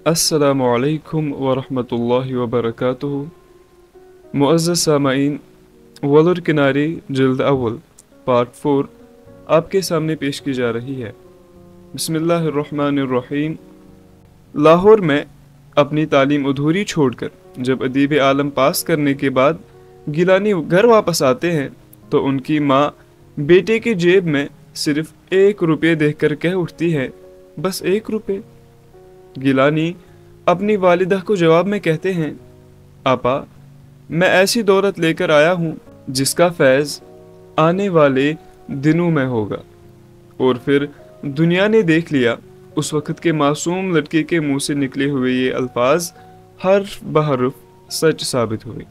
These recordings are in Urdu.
السلام علیکم ورحمۃ اللہ وبرکاتہ۔ معزز سامعین، ولر کنارے جلد اول پارٹ 4 آپ کے سامنے پیش کی جا رہی ہے۔ بسم اللہ الرحمن الرحیم۔ لاہور میں اپنی تعلیم ادھوری چھوڑ کر جب ادیب عالم پاس کرنے کے بعد گیلانی گھر واپس آتے ہیں تو ان کی ماں بیٹے کی جیب میں صرف 1 روپے دیکھ کر کہہ اٹھتی ہے، بس 1 روپے۔ گیلانی اپنی والدہ کو جواب میں کہتے ہیں، آپا میں ایسی دولت لے کر آیا ہوں جس کا فیض آنے والے دنوں میں ہوگا۔ اور پھر دنیا نے دیکھ لیا۔ اس وقت کے معصوم لڑکے کے منہ سے نکلے ہوئے یہ الفاظ حرف بحرف سچ ثابت ہوئے۔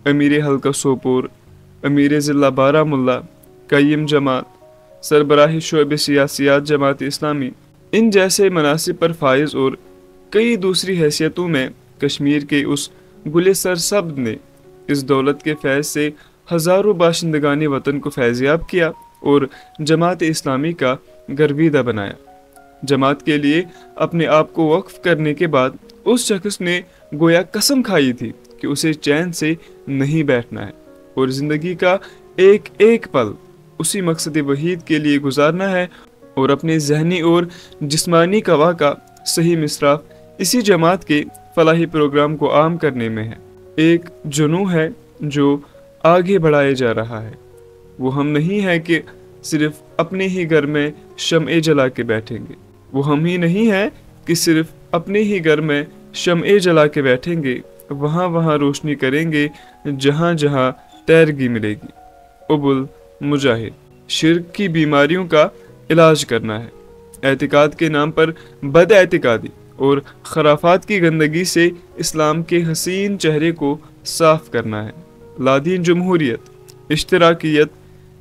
امیر حلقہ سوپور، امیر ضلع بارہمولہ، قیم جماعت، سربراہ شعبہ سیاسیات جماعت اسلامی، ان جیسے مناصب پر فائز اور کئی دوسری حیثیتوں میں کشمیر کے اس گل سرسبز نے اس دولت کے فیض سے ہزاروں باشندگان وطن کو فیضیاب کیا اور جماعت اسلامی کا گرویدہ بنایا۔ جماعت کے لیے اپنے آپ کو وقف کرنے کے بعد اس شخص نے گویا قسم کھائی تھی کہ اسے چین سے نہیں بیٹھنا ہے اور زندگی کا ایک ایک پل اسی مقصد وحید کے لیے گزارنا ہے، اور اپنے ذہنی اور جسمانی قوا کا صحیح مصرف اسی جماعت کے فلاحی پروگرام کو عام کرنے میں ہے۔ ایک جنون ہے جو آگے بڑھایا جا رہا ہے۔ وہ ہم نہیں ہے کہ صرف اپنے ہی گھر میں شمع جلا کے بیٹھیں گے۔ وہ ہم ہی نہیں ہے کہ صرف اپنے ہی گھر میں شمع جلا کے بیٹھیں گے، وہاں وہاں روشنی کریں گے جہاں جہاں تیرگی ملے گی۔ ابو المجاہد، شرک کی بیماریوں کا علاج کرنا ہے، اعتقاد کے نام پر بد اعتقادی اور خرافات کی گندگی سے اسلام کے حسین چہرے کو صاف کرنا ہے، لادین جمہوریت، اشتراکیت،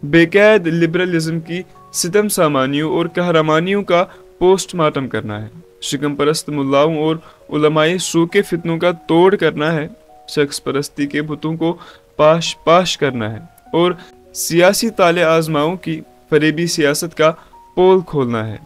بے قید لبرلزم کی ستم سامانیوں اور قہرمانیوں کا پوسٹ مارٹم کرنا ہے، شکم پرست ملاؤں اور علماء سو کے فتنوں کا توڑ کرنا ہے، شخص پرستی کے بتوں کو پاش پاش کرنا ہے اور سیاسی طالع آزماؤں کی فریبی سیاست کا پول کھولنا ہے،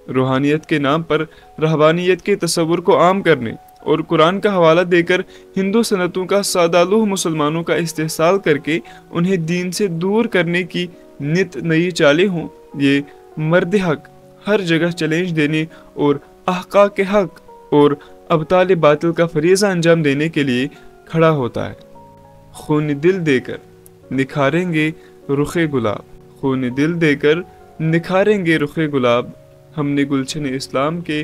روحانیت کے نام پر رہبانیت کے تصور کو عام کرنے اور قرآن کا حوالہ دے کر ہندو سنتوں کا سادہ لوح مسلمانوں کا استحصال کر کے انہیں دین سے دور کرنے کی نت نئی چالیں ہوں۔ یہ مرد حق ہر جگہ چیلنج دینے اور احقاق حق اور ابطال باطل کا فریضہ انجام دینے کے لیے کھڑا ہوتا ہے۔ خون دل دے کر نکھاریں گے رخ گلاب، خون دل دے کر نکھاریں گے رخ گلاب، ہم نے گلشن اسلام کے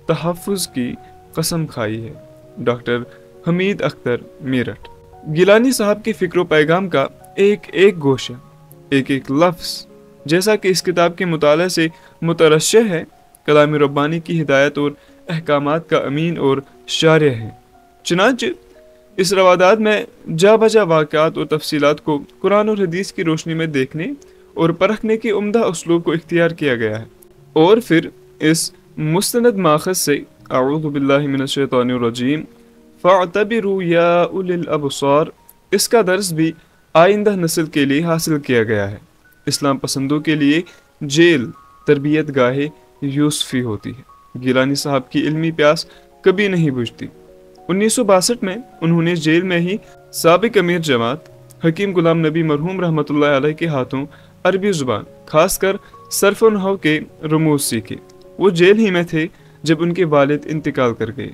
تحفظ کی قسم کھائی ہے۔ ڈاکٹر حمید اختر، میرٹھ۔ گیلانی صاحب کے فکر و پیغام کا ایک ایک گوشہ، ایک ایک لفظ، جیسا کہ اس کتاب کے مطالعے سے مترشح ہے، کلام ربانی کی ہدایت اور احکامات کا امین اور شارح ہے۔ چنانچہ اس روادات میں جا بجا واقعات اور تفصیلات کو قرآن اور حدیث کی روشنی میں دیکھنے اور پرکھنے کے عمدہ اسلوب کو اختیار کیا گیا ہے، اور پھر اس مستند ماخذ سے اعوذ باللہ من الشیطان الرجیم فاعتبروا یا اولی الابصار، اس کا درس بھی آئندہ نسل کے لیے حاصل کیا گیا ہے۔ اسلام پسندوں کے لیے جیل تربیت گاہ یوسفی ہوتی ہے۔ گیلانی صاحب کی علمی پیاس کبھی نہیں بجھتی۔ 1962 میں انہوں نے جیل میں ہی سابق امیر جماعت حکیم غلام نبی مرحوم رحمۃ اللہ علیہ کے ہاتھوں عربی زبان، خاص کر صرف و نحو کے رموز سیکھے۔ وہ جیل ہی میں تھے جب ان کے والد انتقال کر گئے،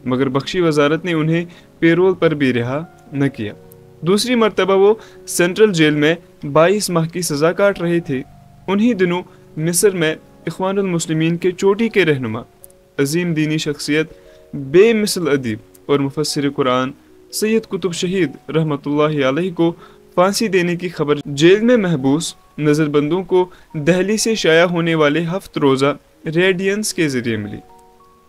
مگر بخشی وزارت نے انہیں پیرول پر بھی رہا نہ کیا۔ دوسری مرتبہ وہ سینٹرل جیل میں 22 ماہ کی سزا کاٹ رہے تھے۔ انہی دنوں مصر میں اخوان المسلمین کے چوٹی کے رہنما، عظیم دینی شخصیت، بے مثل ادیب اور مفسر قرآن سید قطب شہید رحمۃ اللہ علیہ کو پھانسی دینے کی خبر جیل میں محبوس نظر بندوں کو دہلی سے شائع ہونے والے 7 روزہ ریڈینس کے ذریعے ملی۔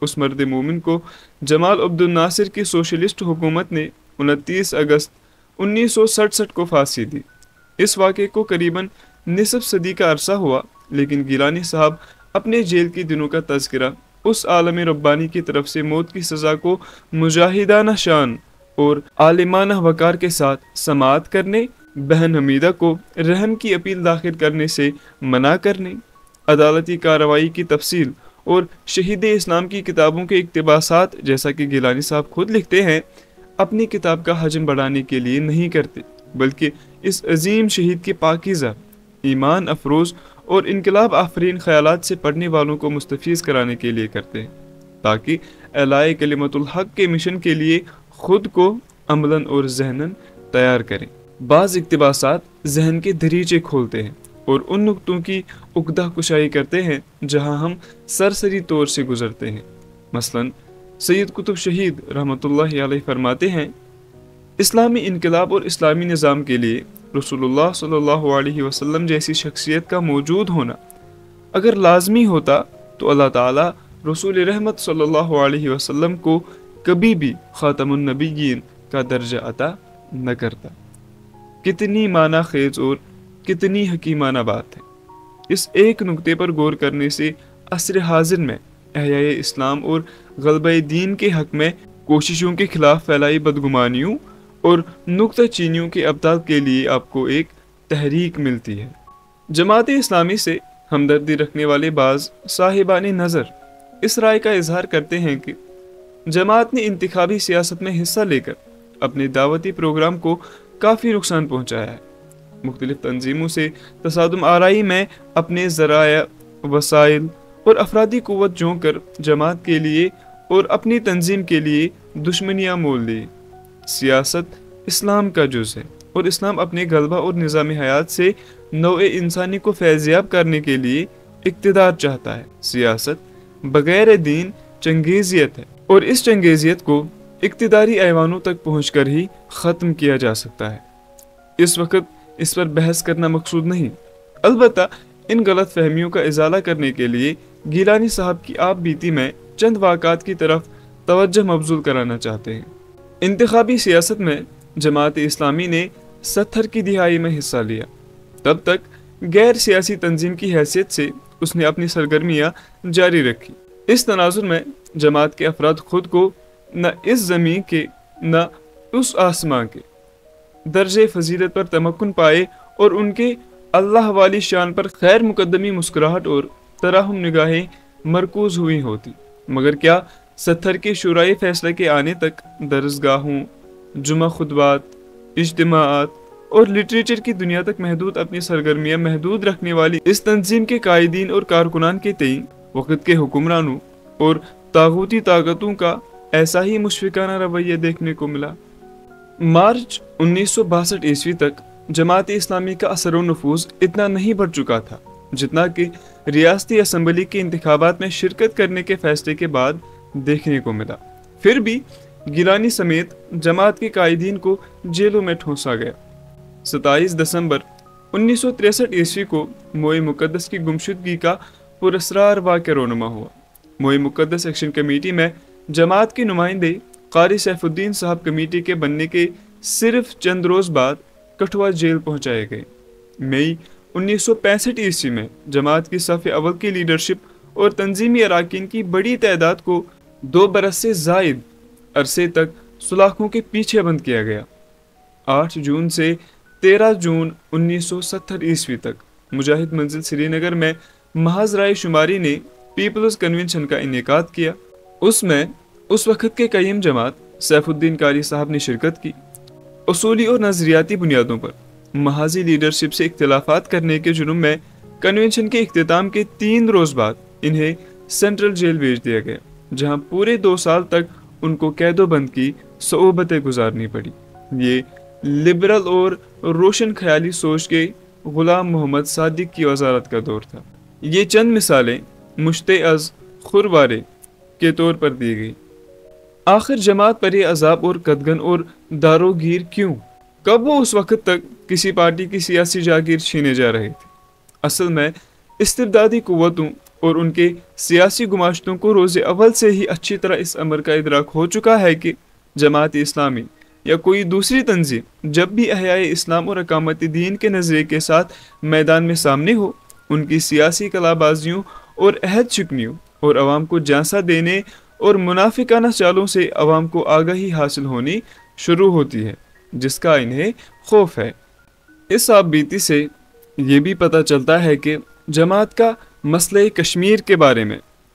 اس مرد مومن کو جمال عبد الناصر کی سوشلسٹ حکومت نے 29 اگست 1967 کو پھانسی دی۔ اس واقعے کو قریباً نصف صدی کا عرصہ ہوا، لیکن گیلانی صاحب اپنے جیل کے دنوں کا تذکرہ اس عالم ربانی کی طرف سے موت کی سزا کو مجاہدانہ شان اور عالمانہ وقار کے ساتھ سماعت کرنے، بہن حمیدہ کو رحم کی اپیل داخل کرنے سے منع کرنے، عدالتی کارروائی کی تفصیل اور شہید اسلام کی کتابوں کے اقتباسات، جیسا کہ گیلانی صاحب خود لکھتے ہیں، اپنی کتاب کا حجم بڑھانے کے لیے نہیں کرتے، بلکہ اس عظیم شہید کے پاکیزہ، ایمان افروز اور انقلاب آفرین خیالات سے پڑھنے والوں کو مستفیض کرانے کے لیے کرتے ہیں، تاکہ اعلاء کلمت الحق کے مشن کے لیے خود کو عملاً اور ذہناً تیار کریں۔ بعض اقتباسات ذہن کے دریچے کھولتے ہیں اور ان نقطوں کی عقدہ کشائی کرتے ہیں جہاں ہم سرسری طور سے گزرتے ہیں۔ مثلاً سید قطب شہید رحمۃ اللہ علیہ فرماتے ہیں، اسلامی انقلاب اور اسلامی نظام کے لیے رسول اللہ صلی اللہ علیہ وسلم جیسی شخصیت کا موجود ہونا اگر لازمی ہوتا تو اللہ تعالیٰ رسول رحمت صلی اللہ علیہ وسلم کو کبھی بھی خاتم النبیین کا درجہ عطا نہ کرتا۔ کتنی معنی خیز اور کتنی حکیمانہ بات ہے۔ اس ایک نقطے پر غور کرنے سے عصر حاضر میں احیاء اسلام اور غلبہ دین کے حق میں کوششوں کے خلاف پھیلائی بدگمانیوں اور نکتہ چینیوں کے ابطال کے لیے آپ کو ایک تحریک ملتی ہے۔ جماعت اسلامی سے ہمدردی رکھنے والے بعض صاحبان نظر اس رائے کا اظہار کرتے ہیں کہ جماعت نے انتخابی سیاست میں حصہ لے کر اپنے دعوتی پروگرام کو کافی نقصان پہنچایا ہے۔ مختلف تنظیموں سے تصادم آرائی میں اپنے ذرائع، وسائل اور افرادی قوت جھونک کر جماعت کے لیے اور اپنی تنظیم کے لیے دشمنیاں مول لی۔ سیاست اسلام کا جز ہے اور اسلام اپنے غلبہ اور نظام حیات سے نوع انسانی کو فیضیاب کرنے کے لیے اقتدار چاہتا ہے۔ سیاست بغیر دین چنگیزیت ہے اور اس چنگیزیت کو اقتداری ایوانوں تک پہنچ کر ہی ختم کیا جا سکتا ہے۔ اس وقت اس پر بحث کرنا مقصود نہیں، البتہ ان غلط فہمیوں کا ازالہ کرنے کے لیے گیلانی صاحب کی آپ بیتی میں چند واقعات کی طرف توجہ مبذول کرانا چاہتے ہیں۔ انتخابی سیاست میں جماعت اسلامی نے 70 کی دہائی میں حصہ لیا۔ تب تک غیر سیاسی تنظیم کی حیثیت سے اس نے اپنی سرگرمیاں جاری رکھی۔ اس تناظر میں جماعت کے افراد خود کو نہ اس زمین کے نہ اس آسمان کے درجے فضیلت پر تمکن پائے اور ان کے اللہ والی شان پر خیر مقدمی مسکراہٹ اور ترحم نگاہیں مرکوز ہوئی ہوتی، مگر کیا 70 کے شورائے فیصلہ کے آنے تک درسگاہوں، جمعہ خطبات، اجتماعات اور لٹریچر کی دنیا تک محدود اپنی سرگرمیاں محدود رکھنے والی اس تنظیم کے قائدین اور کارکنان کے تئیں وقت کے حکمرانوں اور طاغوتی طاقتوں کا ایسا ہی مشفقانہ رویہ دیکھنے کو ملا۔ مارچ 1962 عیسوی تک جماعت اسلامی کا اثر و نفوذ اتنا نہیں بڑھ چکا تھا جتنا کہ ریاستی اسمبلی کے انتخابات میں شرکت کرنے کے فیصلے کے بعد دیکھنے کو ملا۔ پھر بھی گیلانی سمیت جماعت کے قائدین کو جیلوں میں ٹھونسا گیا۔ 27 دسمبر 1963 عیسوی کو موئے مقدس کی گمشدگی کا پراسرار واقعہ رونما ہوا۔ موئے مقدس ایکشن کمیٹی میں جماعت کے نمائندے قاری سیف الدین صاحب کمیٹی کے بننے کے صرف چند روز بعد کٹھوا جیل پہنچائے گئے۔ مئی 1965 عیسوی میں جماعت کی صف اول کی لیڈرشپ اور تنظیمی اراکین کی بڑی تعداد کو 2 برس سے زائد عرصے تک سلاخوں کے پیچھے بند کیا گیا۔ 8 جون سے 13 جون 1970 عیسوی تک مجاہد منزل سری نگر میں محض رائے شماری نے پیپلز کنونشن کا انعقاد کیا۔ اس میں اس وقت کے قیم جماعت سیف الدین قاری صاحب نے شرکت کی۔ اصولی اور نظریاتی بنیادوں پر محاذی لیڈرشپ سے اختلافات کرنے کے جرم میں کنونشن کے اختتام کے 3 روز بعد انہیں سینٹرل جیل بھیج دیا گیا، جہاں پورے 2 سال تک ان کو قید و بند کی صعوبتیں گزارنی پڑی۔ یہ لبرل اور روشن خیالی سوچ کے غلام محمد صادق کی وزارت کا دور تھا۔ یہ چند مثالیں مشتع از خوروارے کے طور پر دی گئی۔ آخر جماعت پر یہ عذاب اور قدغن اور داروگیر کیوں؟ کب وہ اس وقت تک کسی پارٹی کی سیاسی جاگیر چھینے جا رہے تھے؟ اصل میں استبدادی قوتوں اور ان کے سیاسی گماشتوں کو روز اول سے ہی اچھی طرح اس امر کا ادراک ہو چکا ہے کہ جماعت اسلامی یا کوئی دوسری تنظیم جب بھی احیاء اسلام اور اقامت دین کے نظریے کے ساتھ میدان میں سامنے ہو، ان کی سیاسی کلا بازیوں اور عہد شکنیوں اور عوام کو جھانسا دینے اور منافقانہ چالوں سے عوام کو آگاہی حاصل ہونی شروع ہوتی ہے، جس کا انہیں خوف ہے۔ اس آپ بیتی سے یہ بھی پتہ چلتا ہے کہ جماعت کا مسئلہ کشمیر کے بارے میں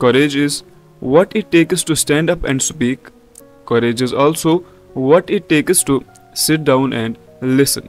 Courage is what it takes to stand up and speak. Courage is also what it takes to sit down and listen.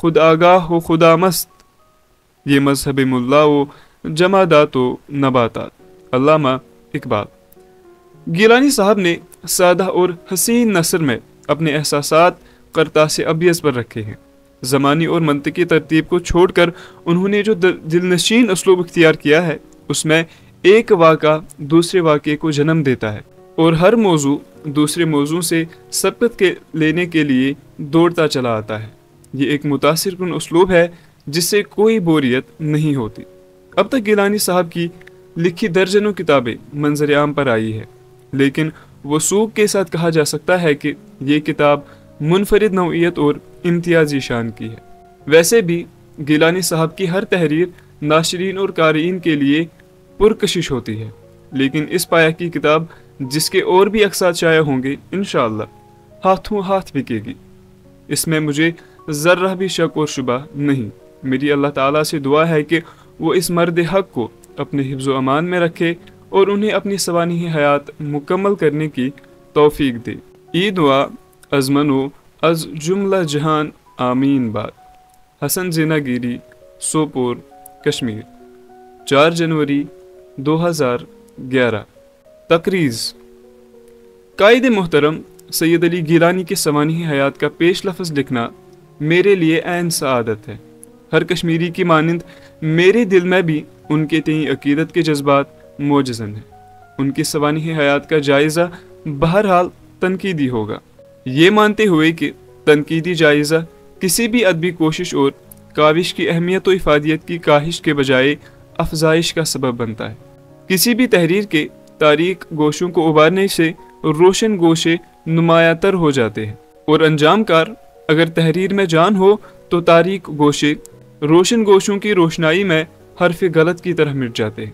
خود آگاہ و خدا مست، یہ مذہب ملا و جمادات و نباتات۔ علامہ اقبال۔ گیلانی صاحب نے سادہ اور حسین نثر میں اپنے احساسات کرتاس ابیض پر رکھے ہیں۔ زمانی اور منطقی ترتیب کو چھوڑ کر انہوں نے جو دلنشین اسلوب اختیار کیا ہے، اس میں ایک واقعہ دوسرے واقعے کو جنم دیتا ہے اور ہر موضوع دوسرے موضوع سے سبقت لینے کے لیے دوڑتا چلا آتا ہے۔ یہ ایک متاثر کن اسلوب ہے جس سے کوئی بوریت نہیں ہوتی۔ اب تک گیلانی صاحب کی لکھی درجنوں کتابیں منظر عام پر آئی ہے، لیکن وثوق کے ساتھ کہا جا سکتا ہے کہ یہ کتاب منفرد نوعیت اور امتیازی شان کی ہے۔ ویسے بھی گیلانی صاحب کی ہر تحریر ناشرین اور قارئین کے لیے پرکشش ہوتی ہے، لیکن اس پایا کی کتاب جس کے اور بھی اقساط شائع ہوں گے انشاءاللہ ہاتھوں ہاتھ بکے گی، اس میں مجھے ذرہ بھی شک اور شبہ نہیں۔ میری اللہ تعالیٰ سے دعا ہے کہ وہ اس مرد حق کو اپنے حفظ و امان میں رکھے اور انہیں اپنی سوانح حیات مکمل کرنے کی توفیق دے۔ ای دعا از من و از جملہ جہان آمین باد۔ حسن زینہ گیری، سوپور، کشمیر، 4 جنوری 2011۔ تقریض۔ قائد محترم سید علی گیلانی کے سوانح حیات کا پیش لفظ لکھنا میرے لیے عین سعادت ہے۔ ہر کشمیری کی مانند میرے دل میں بھی ان کے تئیں عقیدت کے جذبات موجزن ہیں۔ ان کی سوانح حیات کا جائزہ بہرحال تنقیدی ہوگا، یہ مانتے ہوئے کہ تنقیدی جائزہ کسی بھی ادبی کوشش اور کاوش کی اہمیت و افادیت کی کاہش کے بجائے افزائش کا سبب بنتا ہے۔ کسی بھی تحریر کے تاریک گوشوں کو ابارنے سے روشن گوشے نمایاں تر ہو جاتے ہیں، اور انجام کار اگر تحریر میں جان ہو تو تاریک گوشے روشن گوشوں کی روشنائی میں حرف غلط کی طرح مٹ جاتے ہیں۔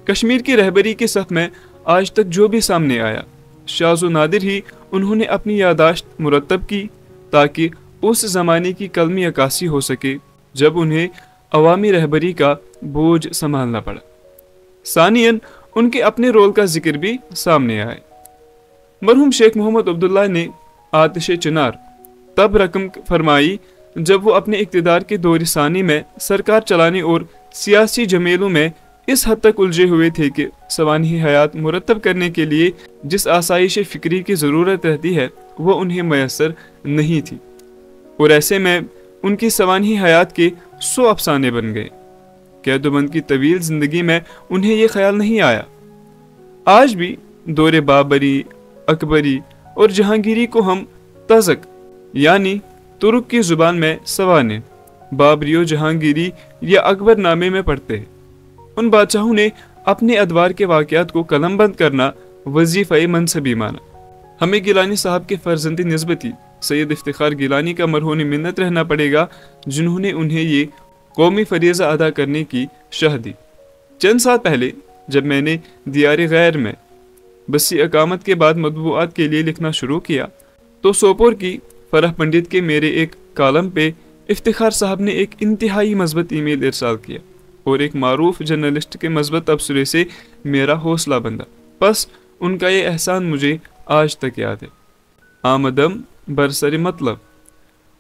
کشمیر کی رہبری کے صف میں آج تک جو بھی سامنے آیا، شاذ و نادر ہی انہوں نے اپنی یادداشت مرتب کی تاکہ اس زمانے کی قلمی عکاسی ہو سکے جب انہیں عوامی رہبری کا بوجھ سنبھالنا پڑا۔ ثانیاً ان کے اپنے رول کا ذکر بھی سامنے آئے۔ مرحوم شیخ محمد عبداللہ نے آتش چنار تب رقم فرمائی جب وہ اپنے اقتدار کے دور ثانی میں سرکار چلانے اور سیاسی جمیلوں میں اس حد تک الجھے ہوئے تھے کہ سوانح حیات مرتب کرنے کے لیے جس آسائش فکری کی ضرورت رہتی ہے وہ انہیں میسر نہیں تھی، اور ایسے میں ان کی سوانح حیات کے 100 افسانے بن گئے۔ قید و بند کی طویل زندگی میں انہیں یہ خیال نہیں آیا۔ آج بھی دور بابری، اکبری اور جہانگیری کو ہم تزک یعنی ترک کی زبان میں سوانے، بابری و جہانگیری یا اکبر نامے میں پڑھتے ہیں۔ ان بادشاہوں نے اپنے ادوار کے واقعات کو قلم بند کرنا وظیفہ منصبی مانا۔ ہمیں گیلانی صاحب کے فرزند نسبتی سید افتخار گیلانی کا مرہون منت رہنا پڑے گا، جنہوں نے انہیں یہ قومی فریضہ ادا کرنے کی شہ دی۔ چند سال پہلے جب میں نے دیار غیر میں بسی اقامت کے بعد مطبوعات کے لیے لکھنا شروع کیا تو سوپور کی فرح پنڈت کے میرے ایک کالم پہ افتخار صاحب نے ایک انتہائی مثبت ای میل ارسال کیا اور ایک معروف جرنلسٹ کے مثبت تبصرے سے میرا حوصلہ بندھا۔ بس ان کا یہ احسان مجھے آج تک یاد ہے۔ آمدم برسر مطلب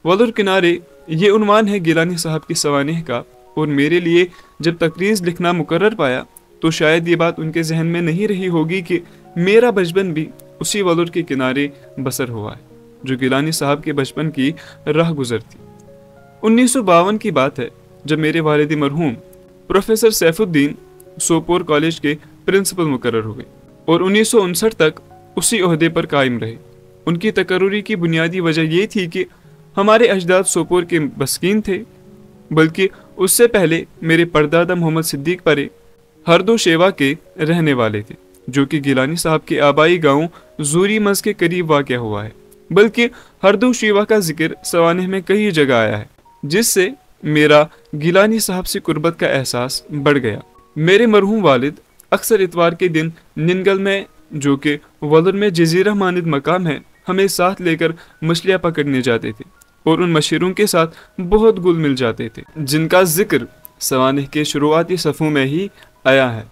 ولر کنارے، یہ عنوان ہے گیلانی صاحب کی سوانح کا، اور میرے لیے جب تقریض لکھنا مقرر پایا تو شاید یہ بات ان کے ذہن میں نہیں رہی ہوگی کہ میرا بچپن بھی اسی ولر کے کنارے بسر ہوا ہے جو گیلانی صاحب کے بچپن کی راہ گزر تھی۔ 1952 کی بات ہے جب میرے والد مرحوم پروفیسر سیف الدین سوپور کالج کے پرنسپل مقرر ہوئے اور 1959 تک اسی عہدے پر قائم رہے۔ ان کی تقرری کی بنیادی وجہ یہ تھی کہ ہمارے اجداد سوپور کے بسکین تھے، بلکہ اس سے پہلے میرے پردادا محمد صدیق پرے ہردو شیوا کے رہنے والے تھے، جو کہ گیلانی صاحب کے آبائی گاؤں زوری مز کے قریب واقع ہوا ہے۔ بلکہ ہردو شیوا کا ذکر سوانح میں کئی جگہ آیا ہے، جس سے میرا گیلانی صاحب سے قربت کا احساس بڑھ گیا۔ میرے مرحوم والد اکثر اتوار کے دن ننگل میں، جو کہ ولر میں جزیرہ مانند مقام ہے، ہمیں ساتھ لے کر مچھلیاں پکڑنے جاتے تھے اور ان مشیروں کے ساتھ بہت گل مل جاتے تھے جن کا ذکر سوانح کے شروعاتی صفحوں میں ہی آیا ہے۔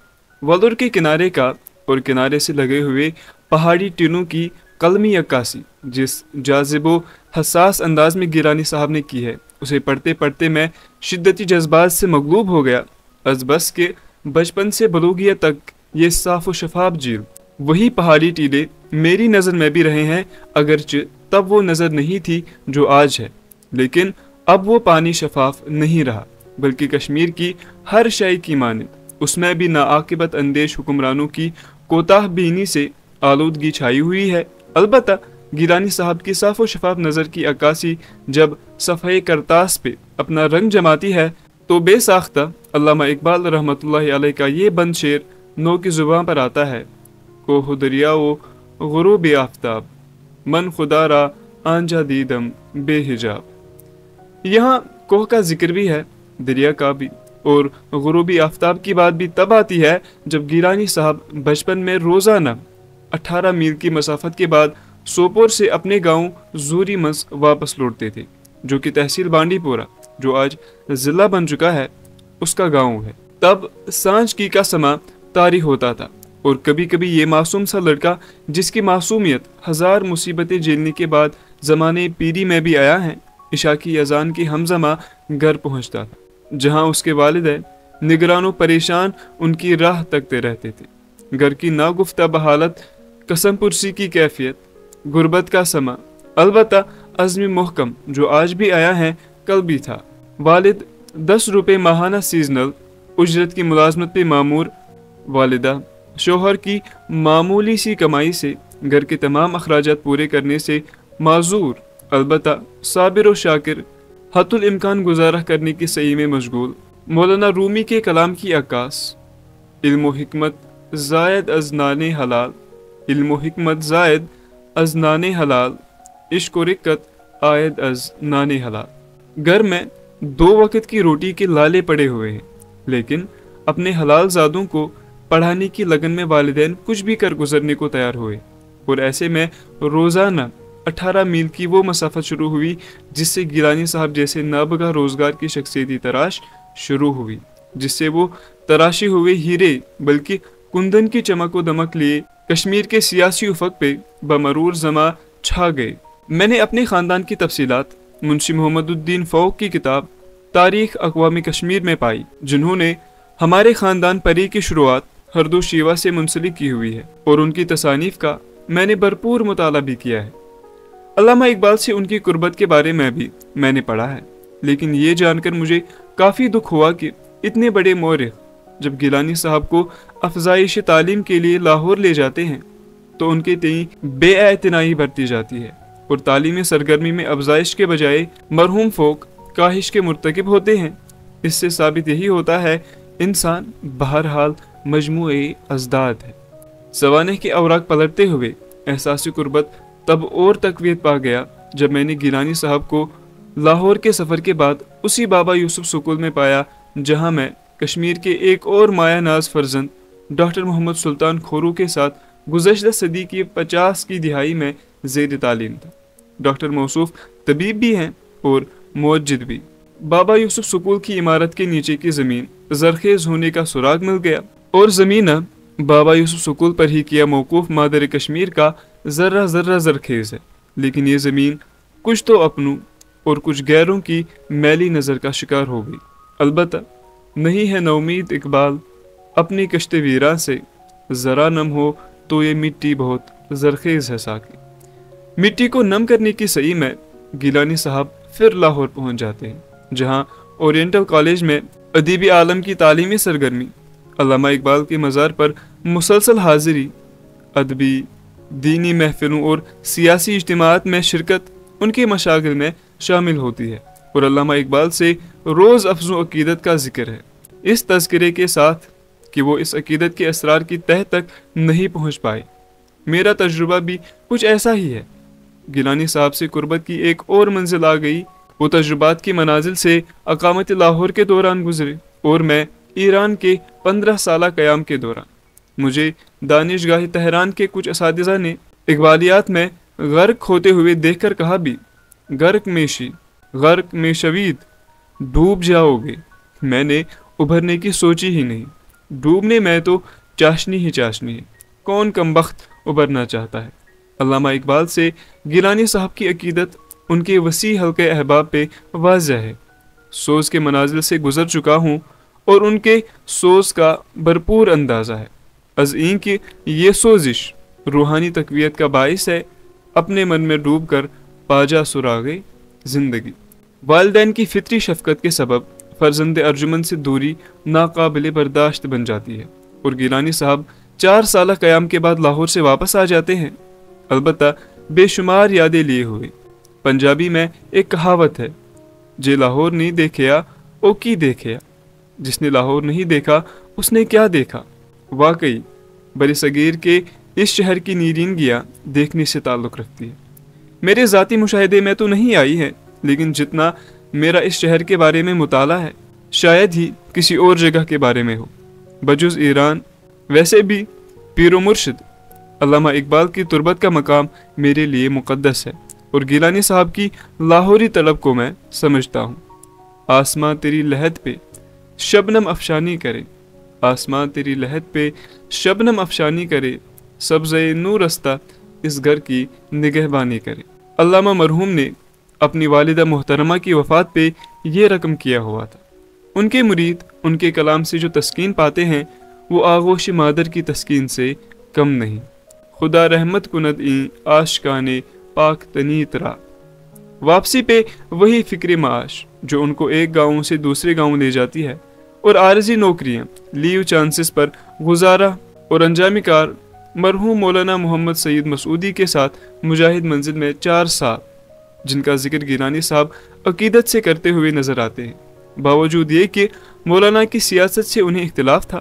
ولر کے کنارے کا اور کنارے سے لگے ہوئے پہاڑی ٹیلوں کی قلمی عکاسی جس جاذب و حساس انداز میں گیلانی صاحب نے کی ہے، اسے پڑھتے پڑھتے میں شدتی جذبات سے مغلوب ہو گیا، از بس کہ بچپن سے بلوغیت تک یہ صاف و شفاف جھیل، وہی پہاڑی ٹیلے میری نظر میں بھی رہے ہیں، اگرچہ تب وہ نظر نہیں تھی جو آج ہے، لیکن اب وہ پانی شفاف نہیں رہا، بلکہ کشمیر کی ہر شے کی مانند اس میں بھی ناعاقبت اندیش حکمرانوں کی کوتاہ بینی سے آلودگی چھائی ہوئی ہے۔ البتہ گیلانی صاحب کی صاف و شفاف نظر کی عکاسی جب صفحہ کرتاس پہ اپنا رنگ جماتی ہے تو بے ساختہ علامہ اقبال رحمۃ اللہ علیہ کا یہ بند شعر نو کی زبان پر آتا ہے: کوہ دریا و غروب آفتاب، من خدا را آنجا دیدم بے حجاب۔ یہاں کوہ کا ذکر بھی ہے، دریا کا بھی، اور غروبی آفتاب کی بات بھی تب آتی ہے جب گیلانی صاحب بچپن میں روزانہ 18 میل کی مسافت کے بعد سوپور سے اپنے گاؤں زوری منز واپس لوٹتے تھے، جو کہ تحصیل بانڈی پورہ، جو آج ضلع بن چکا ہے، اس کا گاؤں ہے۔ تب سانج کی کا سما طاری ہوتا تھا، اور کبھی کبھی یہ معصوم سا لڑکا جس کی معصومیت ہزار مصیبتیں جھیلنے کے بعد زمانے پیری میں بھی آیا ہے، عشاء کی اذان کی ہمزمہ گھر پہنچتا تھا، جہاں اس کے والدین نگران و پریشان ان کی راہ تکتے رہتے تھے۔ گھر کی ناگفتہ بحالت، قسم پرسی کی کیفیت، غربت کا سما، البتہ عزم محکم جو آج بھی آیا ہے کل بھی تھا۔ والد 10 روپے ماہانہ سیزنل اجرت کی ملازمت پہ معمور، والدہ شوہر کی معمولی سی کمائی سے گھر کے تمام اخراجات پورے کرنے سے معذور، البتہ صابر و شاکر، حت الامکان گزارہ کرنے کی سعی میں مشغول۔ مولانا رومی کے کلام کی عکاس: علم و حکمت زائد از نان حلال، علم و حکمت زائد از نان حلال، عشق و رقت آید از نان حلال۔ گھر میں 2 وقت کی روٹی کے لالے پڑے ہوئے ہیں، لیکن اپنے حلال زادوں کو پڑھانے کی لگن میں والدین کچھ بھی کر گزرنے کو تیار ہوئے، اور ایسے میں روزانہ 18 میل کی وہ مسافت شروع ہوئی جس سے گیلانی صاحب جیسے نابغہ روزگار کی شخصیتی تراش شروع ہوئی، جس سے وہ تراشے ہوئے ہیرے بلکہ کندن کی چمک و دمک لیے کشمیر کے سیاسی افق پہ بمرور زماں چھا گئے۔ میں نے اپنے خاندان کی تفصیلات منشی محمد الدین فوق کی کتاب تاریخ اقوام کشمیر میں پائی، جنہوں نے ہمارے خاندان پری کی شروعات ہردو شیوا سے منسلک کی ہوئی ہے، اور ان کی تصانیف کا میں نے بھرپور مطالعہ بھی کیا ہے۔ علامہ اقبال سے ان کی قربت کے بارے میں نے پڑھا ہے، لیکن یہ جان کر مجھے کافی دکھ ہوا کہ اتنے بڑے مورخ جب گیلانی صاحب کو افزائش تعلیم کے لیے لاہور لے جاتے ہیں تو ان کے تئیں بے اعتنائی برتی جاتی ہے، اور تعلیمی سرگرمی میں افزائش کے بجائے مرحوم فوق کاہش کے مرتکب ہوتے ہیں۔ اس سے ثابت یہی ہوتا ہے انسان بہرحال مجموعے ازداد ہے۔ سوانح کے اوراق پلٹتے ہوئے احساس قربت تب اور تقویت پا گیا جب میں نے گیلانی صاحب کو لاہور کے سفر کے بعد اسی بابا یوسف سکول میں پایا جہاں میں کشمیر کے ایک اور مایہ ناز فرزند ڈاکٹر محمد سلطان کھورو کے ساتھ گزشتہ صدی کی 50 کی دہائی میں زیر تعلیم تھا۔ ڈاکٹر موصوف طبیب بھی ہیں اور موجد بھی۔ بابا یوسف سکول کی عمارت کے نیچے کی زمین زرخیز ہونے کا سراغ مل گیا، اور زمینہ بابا یوسف سکول پر ہی کیا موقوف مادر کشمیر کا ذرہ ذرہ زرخیز ہے، لیکن یہ زمین کچھ تو اپنوں اور کچھ غیروں کی میلی نظر کا شکار ہو گئی۔ البتہ نہیں ہے نومید اقبال اپنی کشت ویراں سے، ذرا نم ہو تو یہ مٹی بہت زرخیز ہے ساقی۔ مٹی کو نم کرنے کی سعی میں گیلانی صاحب پھر لاہور پہنچ جاتے ہیں، جہاں اورینٹل کالج میں ادیبی عالم کی تعلیمی سرگرمی، علامہ اقبال کے مزار پر مسلسل حاضری، ادبی دینی محفلوں اور سیاسی اجتماعات میں شرکت ان کے مشاغل میں شامل ہوتی ہے، اور علامہ اقبال سے روز افزوں عقیدت کا ذکر ہے، اس تذکرے کے ساتھ کہ وہ اس عقیدت کے اسرار کی تہ تک نہیں پہنچ پائے۔ میرا تجربہ بھی کچھ ایسا ہی ہے۔ گیلانی صاحب سے قربت کی ایک اور منزل آ گئی۔ وہ تجربات کی منازل سے اقامت لاہور کے دوران گزرے، اور میں ایران کے 15 سالہ قیام کے دوران مجھے دانشگاہ تہران کے کچھ اساتذہ نے اقبالیات میں غرق ہوتے ہوئے دیکھ کر کہا بھی، غرق میں شوید، ڈوب جاؤ گے۔ میں نے ابھرنے کی سوچی ہی نہیں، ڈوبنے میں تو چاشنی ہی چاشنی ہے، کون کمبخت ابھرنا چاہتا ہے۔ علامہ اقبال سے گیلانی صاحب کی عقیدت ان کے وسیع حلقے احباب پہ واضح ہے۔ سوز کے منازل سے گزر چکا ہوں اور ان کے سوز کا بھرپور اندازہ ہے، از این کہ یہ سوزش روحانی تقویت کا باعث ہے، اپنے من میں ڈوب کر پاجا سراغے زندگی۔ والدین کی فطری شفقت کے سبب فرزند ارجمن سے دوری ناقابل برداشت بن جاتی ہے، اور گیلانی صاحب 4 سالہ قیام کے بعد لاہور سے واپس آ جاتے ہیں، البتہ بے شمار یادیں لیے ہوئے۔ پنجابی میں ایک کہاوت ہے، جے لاہور نہیں دیکھیا او کی دیکھیا، جس نے لاہور نہیں دیکھا اس نے کیا دیکھا۔ واقعی بر صغیر کے اس شہر کی نیرینگیاں دیکھنے سے تعلق رکھتی ہے۔ میرے ذاتی مشاہدے میں تو نہیں آئی ہے، لیکن جتنا میرا اس شہر کے بارے میں مطالعہ ہے شاید ہی کسی اور جگہ کے بارے میں ہو بجز ایران۔ ویسے بھی پیر و مرشد علامہ اقبال کی تربت کا مقام میرے لیے مقدس ہے، اور گیلانی صاحب کی لاہوری طلب کو میں سمجھتا ہوں۔ آسماں تیری لہد پہ شبنم افشانی کرے، آسماں تیری لہد پہ شبنم افشانی کرے، سبزے نور رستہ اس گھر کی نگہبانی کرے۔ علامہ مرحوم نے اپنی والدہ محترمہ کی وفات پہ یہ رقم کیا ہوا تھا۔ ان کے مرید ان کے کلام سے جو تسکین پاتے ہیں وہ آغوش مادر کی تسکین سے کم نہیں۔ خدا رحمت کند این آشکانے پاک تنی ترا۔ واپسی پہ وہی فکر معاش جو ان کو ایک گاؤں سے دوسرے گاؤں لے جاتی ہے، اور عارضی نوکریاں لیو چانسز پر گزارا، اور انجام کار مرحوم مولانا محمد سید مسعودی کے ساتھ مجاہد منزل میں 4 سال، جن کا ذکر گیلانی صاحب عقیدت سے کرتے ہوئے نظر آتے ہیں، باوجود یہ کہ مولانا کی سیاست سے انہیں اختلاف تھا،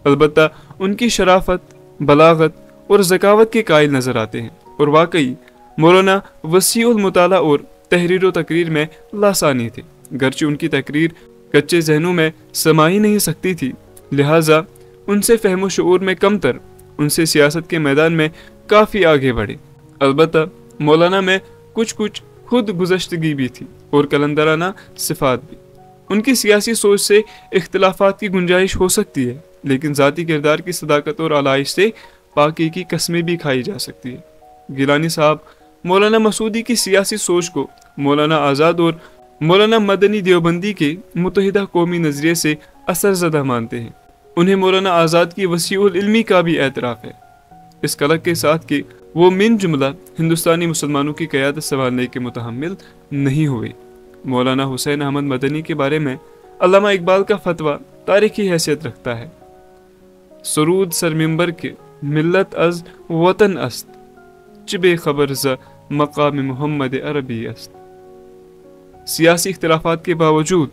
البتہ ان کی شرافت، بلاغت اور ذکاوت کے قائل نظر آتے ہیں، اور واقعی مولانا وسیع المطالعہ اور تحریر و تقریر میں لاسانی تھے، گرچہ ان کی تقریر کچے ذہنوں میں سما ہی نہیں سکتی تھی، لہٰذا ان سے فہم و شعور میں کم تر، ان سے سیاست کے میدان میں کافی آگے بڑھے۔ البتہ مولانا میں کچھ خود گزشتگی بھی تھی اور کلندرانہ صفات بھی۔ ان کی سیاسی سوچ سے اختلافات کی گنجائش ہو سکتی ہے، لیکن ذاتی کردار کی صداقت اور علائش سے پاکی کی قسمیں بھی کھائی جا سکتی ہے۔ گیلانی صاحب مولانا مسعودی کی سیاسی سوچ کو مولانا آزاد اور مولانا مدنی دیوبندی کے متحدہ قومی نظریے سے اثر زدہ مانتے ہیں۔ انہیں مولانا آزاد کی وسیع العلمی کا بھی اعتراف ہے، اس کلک کے ساتھ کہ وہ من جملہ ہندوستانی مسلمانوں کی قیادت سنبھالنے کے متحمل نہیں ہوئے۔ مولانا حسین احمد مدنی کے بارے میں علامہ اقبال کا فتویٰ تاریخی حیثیت رکھتا ہے، سرود سرمنبر کے ملت از وطن است، چبے خبر ز مقام محمد عربی است۔ سیاسی اختلافات کے باوجود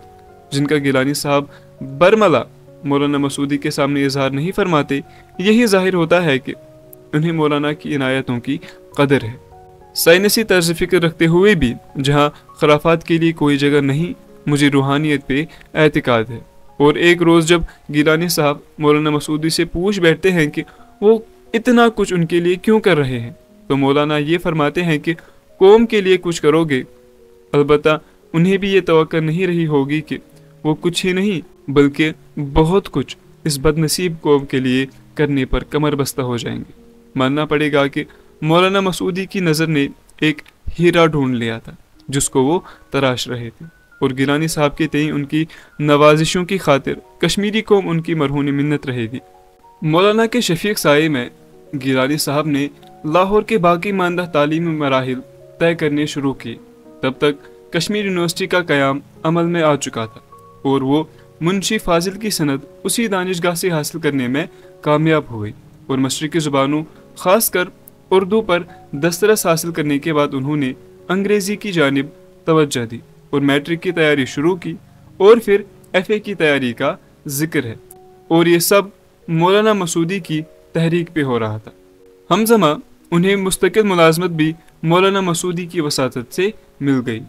جن کا گیلانی صاحب برملا مولانا مسعودی کے سامنے اظہار نہیں فرماتے، یہی ظاہر ہوتا ہے کہ انہیں مولانا کی عنایتوں کی قدر ہے۔ سائنسی طرز فکر رکھتے ہوئے بھی جہاں خرافات کے لیے کوئی جگہ نہیں، مجھے روحانیت پہ اعتقاد ہے۔ اور ایک روز جب گیلانی صاحب مولانا مسعودی سے پوچھ بیٹھتے ہیں کہ وہ اتنا کچھ ان کے لیے کیوں کر رہے ہیں، تو مولانا یہ فرماتے ہیں کہ قوم کے لیے کچھ کرو گے، البتہ انہیں بھی یہ توقع نہیں رہی ہوگی کہ وہ کچھ ہی نہیں بلکہ بہت کچھ اس بد نصیب قوم کے لیے کرنے پر کمر بستہ ہو جائیں گے۔ ماننا پڑے گا کہ مولانا مسعودی کی نظر نے ایک ہیرا ڈھونڈ لیا تھا جس کو وہ تراش رہے تھے، اور گیلانی صاحب کے تئیں ان کی نوازشوں کی خاطر کشمیری قوم ان کی مرہون منت رہے گی۔ مولانا کے شفیق سائے میں گیلانی صاحب نے لاہور کے باقی ماندہ تعلیمی مراحل طے کرنے شروع کیے۔ تب تک کشمیر یونیورسٹی کا قیام عمل میں آ چکا تھا، اور وہ منشی فاضل کی سند اسی دانشگاہ سے حاصل کرنے میں کامیاب ہوئی، اور مشرقی زبانوں خاص کر اردو پر دسترس حاصل کرنے کے بعد انہوں نے انگریزی کی جانب توجہ دی اور میٹرک کی تیاری شروع کی، اور پھر ایف اے کی تیاری کا ذکر ہے، اور یہ سب مولانا مسعودی کی تحریک پہ ہو رہا تھا۔ ہمزمہ انہیں مستقل ملازمت بھی مولانا مسعودی کی وساطت سے مل گئی۔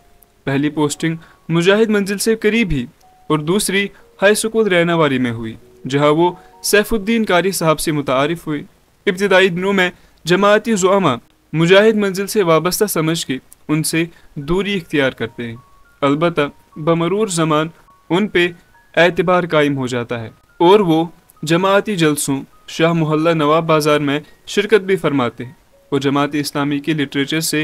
پہلی پوسٹنگ مجاہد منزل سے قریب ہی اور دوسری ہائی سکول ریناواری میں ہوئی، جہاں وہ سیف الدین قاری صاحب سے متعارف ہوئے۔ ابتدائی دنوں میں جماعتی زعما مجاہد منزل سے وابستہ سمجھ کے ان سے دوری اختیار کرتے ہیں، البتہ بمرور زمان ان پہ اعتبار قائم ہو جاتا ہے، اور وہ جماعتی جلسوں شاہ محلہ نواب بازار میں شرکت بھی فرماتے ہیں، اور جماعت اسلامی کے لٹریچر سے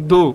2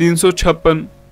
356,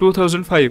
2005